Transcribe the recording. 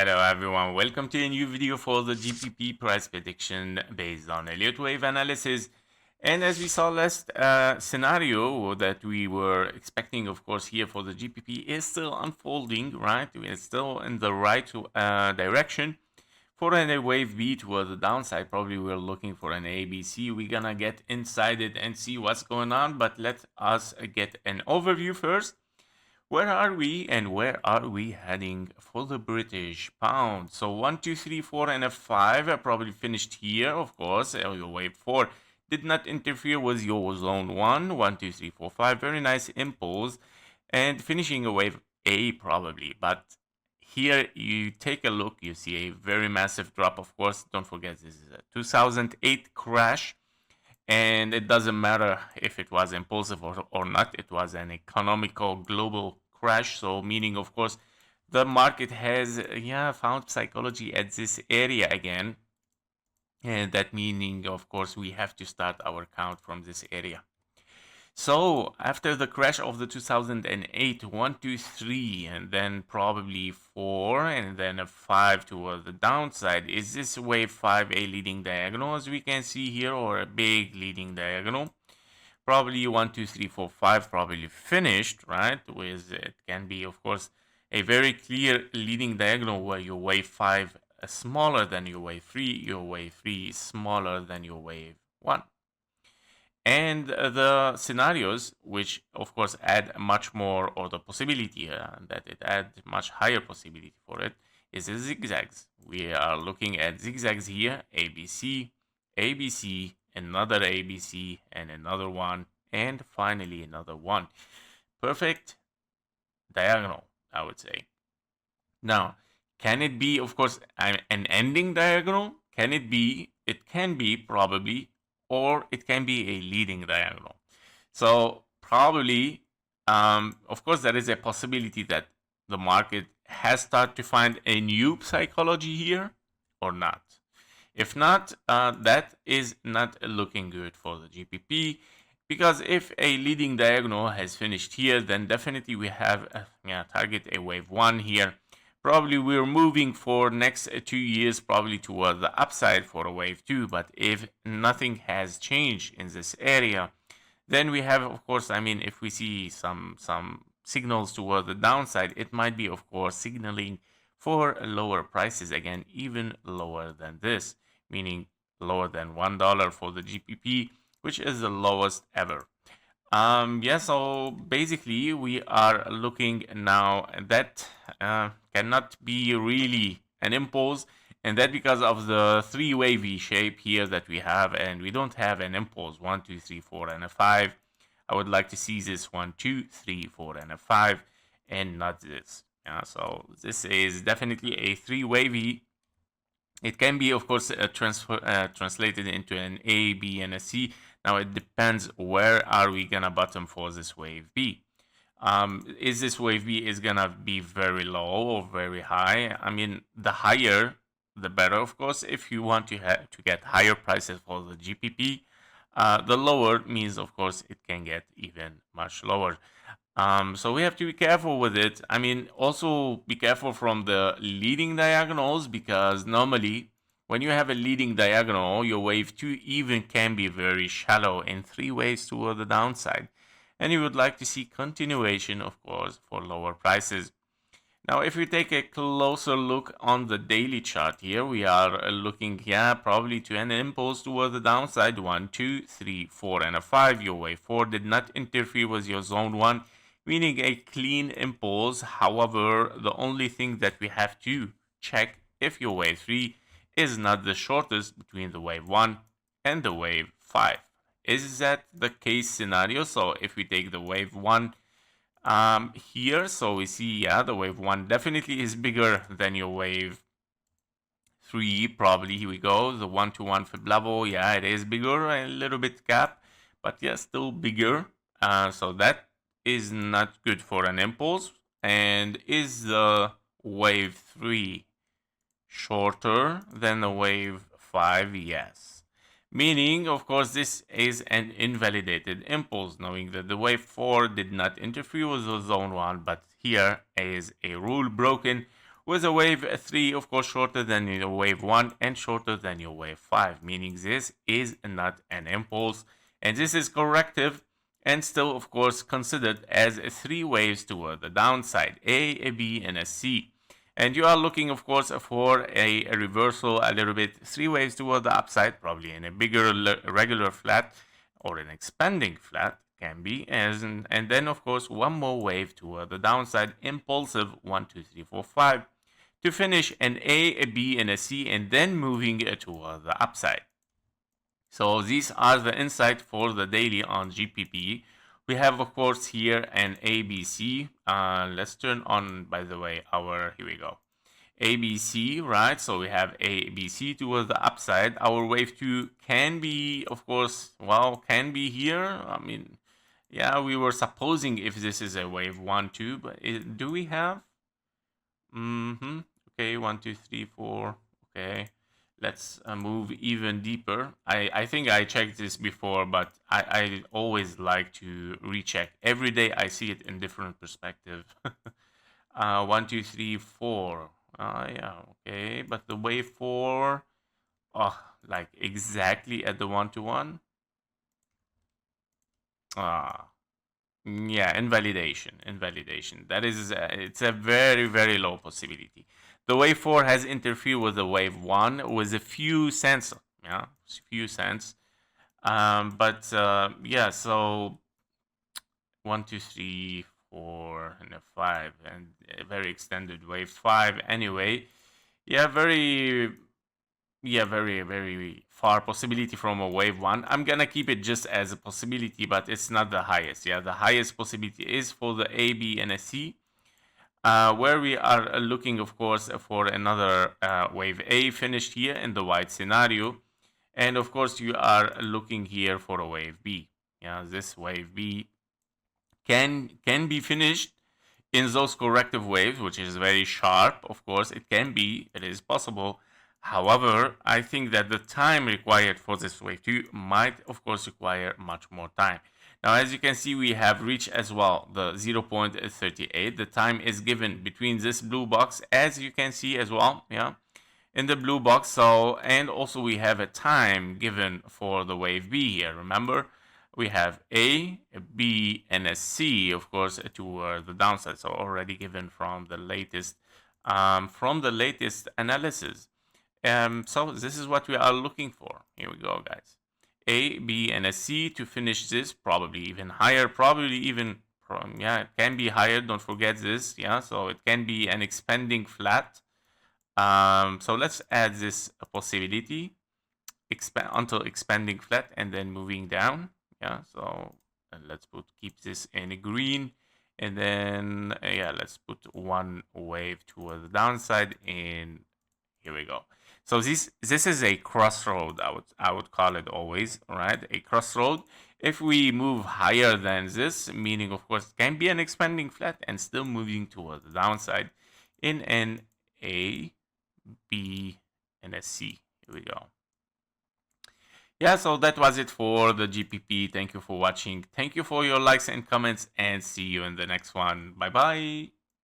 Hello everyone, welcome to a new video for the GBP price prediction based on Elliott wave analysis. And as we saw last scenario that we were expecting, of course, here for the GBP is still unfolding, right? It's still in the right direction. For a wave B toward the downside, probably we're looking for an ABC. We're gonna get inside it and see what's going on, but let us get an overview first. Where are we and where are we heading for the British pound? So 1, 2, 3, 4, and a 5 are probably finished here, of course. Your wave 4 did not interfere with your zone 1. 1, 2, 3, 4, 5. Very nice impulse. And finishing a wave A probably. But here you take a look, you see a very massive drop. Of course, don't forget this is a 2008 crash. And it doesn't matter if it was impulsive or not, it was an economical global crash. So meaning, of course, the market has found psychology at this area again. And that meaning, of course, we have to start our count from this area. So after the crash of the 2008, 1, 2, 3, and then probably 4, and then a 5 toward the downside. Is this wave 5 a leading diagonal, as we can see here, or a big leading diagonal? Probably 1, 2, 3, 4, 5 probably finished, right? With it can be, of course, a very clear leading diagonal where your wave 5 is smaller than your wave 3, your wave 3 is smaller than your wave 1. And the scenarios, which of course add much more, or the possibility that it add much higher possibility for it, is the zigzags. We are looking at zigzags here, ABC, ABC, another ABC, and another one, and finally another one. Perfect diagonal, I would say. Now, can it be, of course, an ending diagonal? Can it be? It can be, probably, or it can be a leading diagonal. So probably, of course, there is a possibility that the market has started to find a new psychology here or not. If not, that is not looking good for the GBP, because if a leading diagonal has finished here, then definitely we have target a wave 1 here. Probably we're moving for next 2 years probably toward the upside for a wave 2, but if nothing has changed in this area, then we have, of course, if we see some signals toward the downside, it might be, of course, signaling for lower prices again, even lower than this, meaning lower than $1 for the GBP, which is the lowest ever. So basically we are looking now that cannot be really an impulse, and that because of the three wavy shape here that we have, and we don't have an impulse 1, 2, 3, 4, and a 5. I would like to see this 1, 2, 3, 4, and a 5, and not this. So this is definitely a three wavy. It can be, of course, translated into an A, B, and a C. Now it depends where are we gonna bottom for this wave B. Is this wave B is gonna be very low or very high? The higher, the better, of course. If you want to get higher prices for the GBP, the lower means, of course, it can get even much lower. So we have to be careful with it. Also be careful from the leading diagonals, because normally when you have a leading diagonal, your wave 2 even can be very shallow in three ways toward the downside. And you would like to see continuation, of course, for lower prices. Now, if we take a closer look on the daily chart here, we are looking here probably to an impulse toward the downside. 1, 2, 3, 4, and a 5. Your wave 4 did not interfere with your zone 1, meaning a clean impulse. However, the only thing that we have to check if your wave 3 is not the shortest between the wave 1 and the wave 5. Is that the case scenario? So if we take the wave 1 here, so we see the wave 1 definitely is bigger than your wave 3, probably. Here we go, the 1 to 1 fib level. It is bigger, a little bit gap, but still bigger. So that is not good for an impulse. And is the wave 3 shorter than the wave 5? Yes. Meaning, of course, this is an invalidated impulse, knowing that the wave 4 did not interfere with the zone 1, but here is a rule broken, with a wave 3, of course, shorter than your wave 1 and shorter than your wave 5, meaning this is not an impulse, and this is corrective and still, of course, considered as 3 waves toward the downside, A, B, and a C. And you are looking, of course, for a reversal, a little bit, 3 waves toward the upside, probably in a bigger regular flat or an expanding flat, can be, and then, of course, one more wave toward the downside, impulsive 1, 2, 3, 4, 5, to finish an A, B, and a C, and then moving toward the upside. So these are the insight for the daily on GBP. We have, of course, here an ABC. Let's turn on, by the way, here we go. ABC, right? So we have ABC towards the upside. Our wave 2 can be, of course, well, can be here. I mean, yeah, we were supposing if this is a wave 1, 2, but do we have? Okay, 1, 2, 3, 4. Okay. Let's move even deeper. I think I checked this before, but I always like to recheck. Every day I see it in different perspective. 1, 2, 3, 4. Yeah, okay. But the wave 4, like exactly at the 1-to-1. Yeah, invalidation. That is, it's a very, very low possibility. The wave 4 has interfered with the wave 1 with a few cents, yeah, few cents. Yeah, so 1, 2, 3, 4, and a 5, and a very extended wave 5. Anyway, yeah, very, very far possibility from a wave 1. I'm gonna keep it just as a possibility, but it's not the highest. Yeah, the highest possibility is for the A, B, and a C. Where we are looking, of course, for another wave A finished here in the white scenario. And of course, you are looking here for a wave B. Yeah, this wave B can be finished in those corrective waves, which is very sharp. Of course, it is possible. However, I think that the time required for this wave 2 might, of course, require much more time. Now, as you can see, we have reached as well the 0.38. The time is given between this blue box, as you can see as well, yeah, in the blue box. So, and also we have a time given for the wave B here. Remember, we have A, B, and a C, of course, to the downside. So already given from the latest analysis. So this is what we are looking for. Here we go, guys. A, B, and a C to finish this, probably even higher, it can be higher, don't forget this, yeah, so it can be an expanding flat. So let's add this possibility, until expanding flat and then moving down, yeah, so let's keep this in green, and then, yeah, let's put one wave towards the downside, and here we go. So this is a crossroad, I would call it always, right? A crossroad. If we move higher than this, meaning, of course, it can be an expanding flat and still moving towards the downside in an A, B, and a C. Here we go. Yeah, so that was it for the GBP. Thank you for watching. Thank you for your likes and comments, and see you in the next one. Bye-bye.